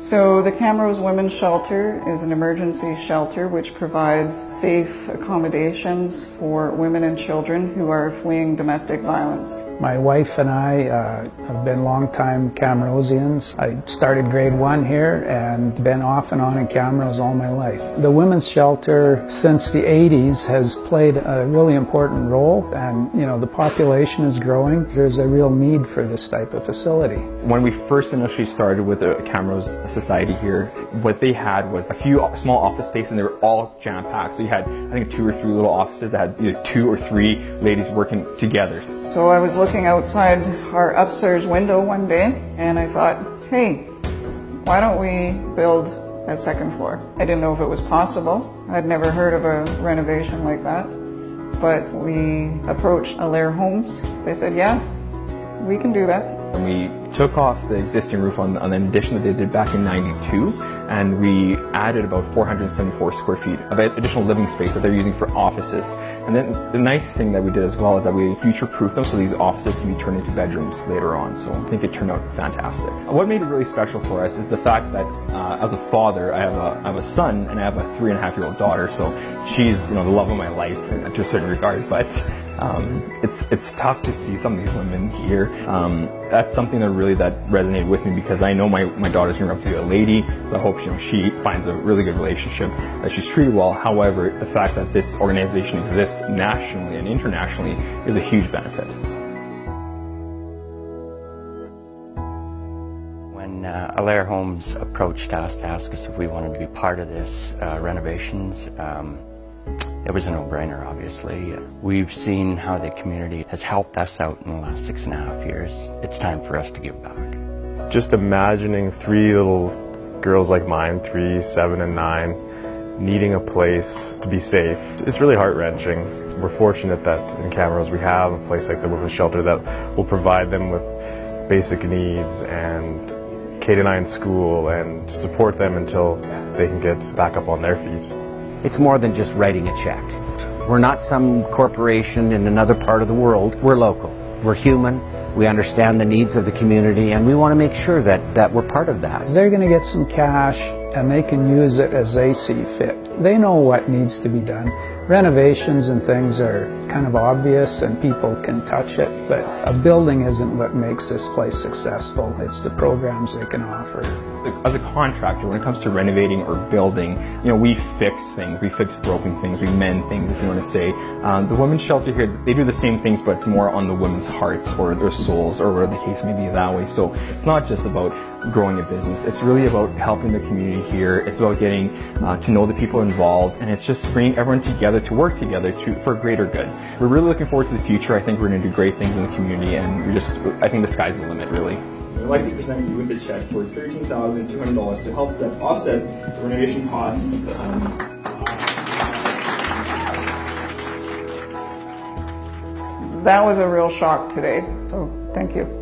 So the Camrose Women's Shelter is an emergency shelter which provides safe accommodations for women and children who are fleeing domestic violence. My wife and I have been longtime Camrosians. I started grade 1 here and been off and on in Camrose all my life. The Women's Shelter since the 80s has played a really important role, and the population is growing. There's a real need for this type of facility. When we first initially started with the Camrose Society here, what they had was a few small office spaces, and they were all jam-packed. So you had, I think, 2 or 3 little offices that had either 2 or 3 ladies working together. So I was looking outside our upstairs window one day, and I thought, hey, why don't we build a second floor? I didn't know if it was possible. I'd never heard of a renovation like that. But we approached Allaire Homes. They said, yeah, we can do that. And we took off the existing roof on an addition that they did back in '92, and we added about 474 square feet of additional living space that they're using for offices. And then the nicest thing that we did as well is that we future-proofed them so these offices can be turned into bedrooms later on. So I think it turned out fantastic. What made it really special for us is the fact that as a father, I have a son and I have a 3.5-year-old daughter. So she's the love of my life to a certain regard. But it's tough to see some of these women here. That's something that resonated with me, because I know my daughter's going to grow up to be a lady, so I hope she finds a really good relationship, that she's treated well. However, the fact that this organization exists nationally and internationally is a huge benefit. When Allaire Homes approached us to ask us if we wanted to be part of this renovations, it was a no-brainer, obviously. We've seen how the community has helped us out in the last 6.5 years. It's time for us to give back. Just imagining 3 little girls like mine, 3, 7, and 9, needing a place to be safe. It's really heart-wrenching. We're fortunate that in Camrose we have a place like the Women's Shelter that will provide them with basic needs and K-9 school and support them until they can get back up on their feet. It's more than just writing a check. We're not some corporation in another part of the world. We're local. We're human. We understand the needs of the community, and we want to make sure that we're part of that. They're going to get some cash, and they can use it as they see fit. They know what needs to be done. Renovations and things are kind of obvious, and people can touch it, but a building isn't what makes this place successful. It's the programs they can offer. As a contractor, when it comes to renovating or building, we fix things, we fix broken things, we mend things, if you want to say. The Women's Shelter here, they do the same things, but it's more on the women's hearts or their souls, or whatever the case may be that way. So it's not just about growing a business, it's really about helping the community here. It's about getting to know the people involved, and it's just bringing everyone together to work together for greater good. We're really looking forward to the future. I think we're going to do great things in the community, and I think the sky's the limit, really. I'd like to present you with a check for $13,200 to help offset the renovation costs. That was a real shock today, so thank you.